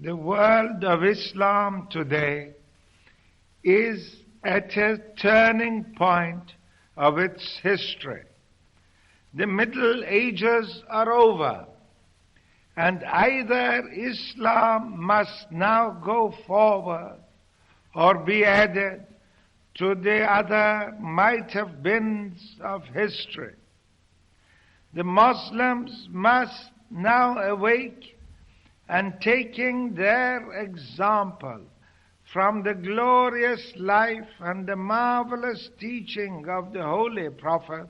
The world of Islam today is at a turning point of its history. The Middle Ages are over, and either Islam must now go forward or be added to the other might-have-beens of history. The Muslims must now awake and, taking their example from the glorious life and the marvelous teaching of the Holy Prophet,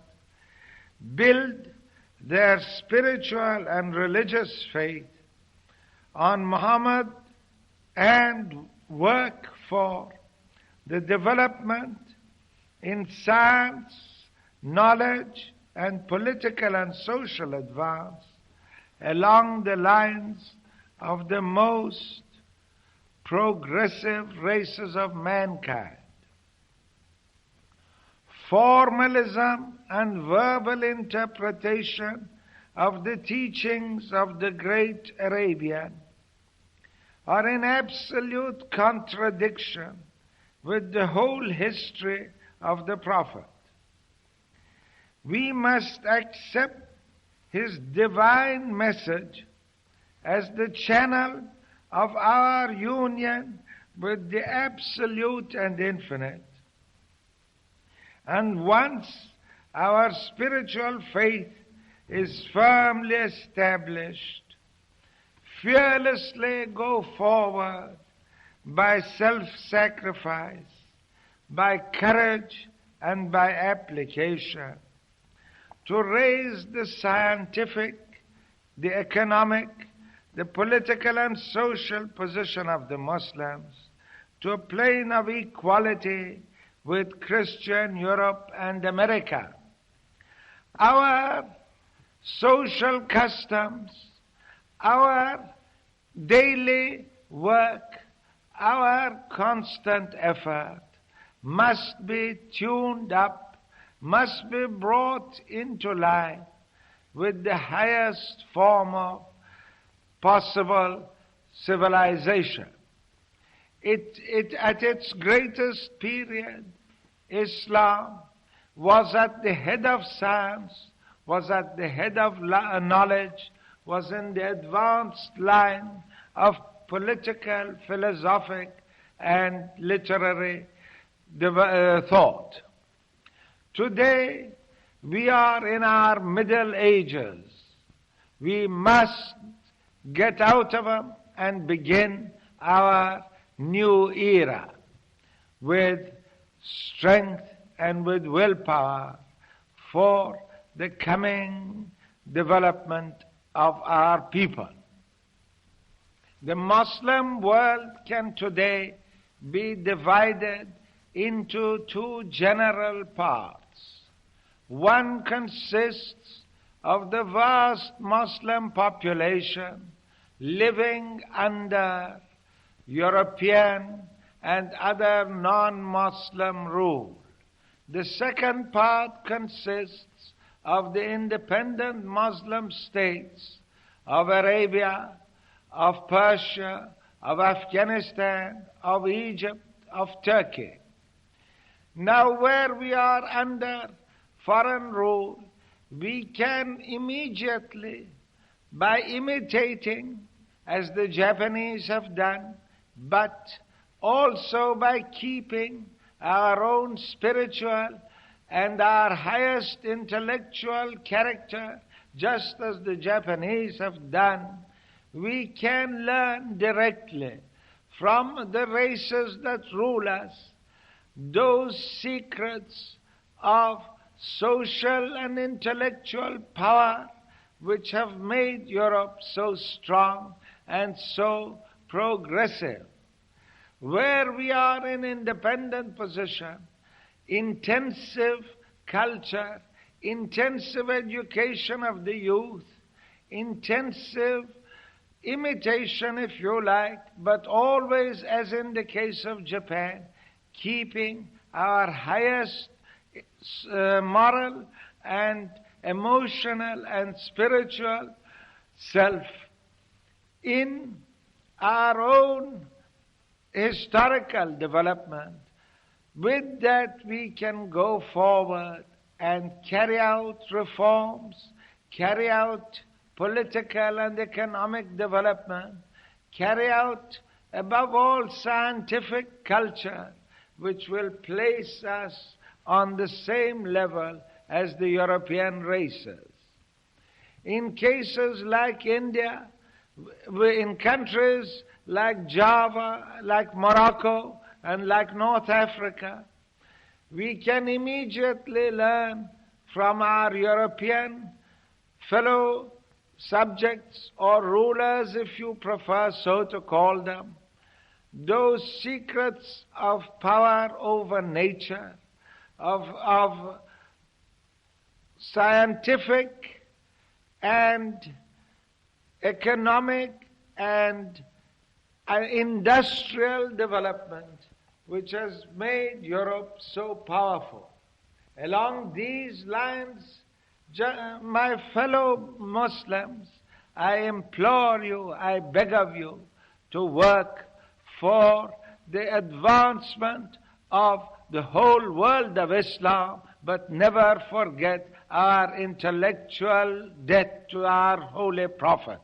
build their spiritual and religious faith on Muhammad and work for the development in science, knowledge, and political and social advance along the lines of the most progressive races of mankind. Formalism and verbal interpretation of the teachings of the great Arabian are in absolute contradiction with the whole history of the Prophet. We must accept his divine message as the channel of our union with the absolute and infinite. And once our spiritual faith is firmly established, fearlessly go forward by self-sacrifice, by courage, and by application to raise the scientific, the economic, the political and social position of the Muslims to a plane of equality with Christian Europe and America. Our social customs, our daily work, our constant effort must be tuned up, must be brought into line with the highest form of possible civilization. At its greatest period, Islam was at the head of science, was at the head of knowledge, was in the advanced line of political, philosophic, and literary thought. Today, we are in our Middle Ages. We must get out of them and begin our new era with strength and with willpower for the coming development of our people. The Muslim world can today be divided into two general parts. One consists of the vast Muslim population living under European and other non-Muslim rule. The second part consists of the independent Muslim states of Arabia, of Persia, of Afghanistan, of Egypt, of Turkey. Now, where we are under foreign rule, we can immediately, by imitating, as the Japanese have done, but also by keeping our own spiritual and our highest intellectual character, just as the Japanese have done, we can learn directly from the races that rule us those secrets of social and intellectual power which have made Europe so strong and so progressive. Where we are in independent position, intensive culture, intensive education of the youth, intensive imitation, if you like, but always, as in the case of Japan, keeping our highest moral and emotional and spiritual self in our own historical development. With that we can go forward and carry out reforms, carry out political and economic development, carry out, above all, scientific culture, which will place us on the same level as the European races. In cases like India, in countries like Java, like Morocco, and like North Africa, we can immediately learn from our European fellow subjects or rulers, if you prefer so to call them, those secrets of power over nature, of scientific and economic and industrial development, which has made Europe so powerful. Along these lines, my fellow Muslims, I implore you, I beg of you, to work for the advancement of the whole world of Islam, but never forget our intellectual debt to our Holy Prophet.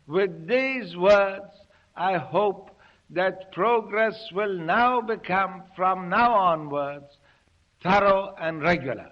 With these words, I hope that progress will now become, from now onwards, thorough and regular.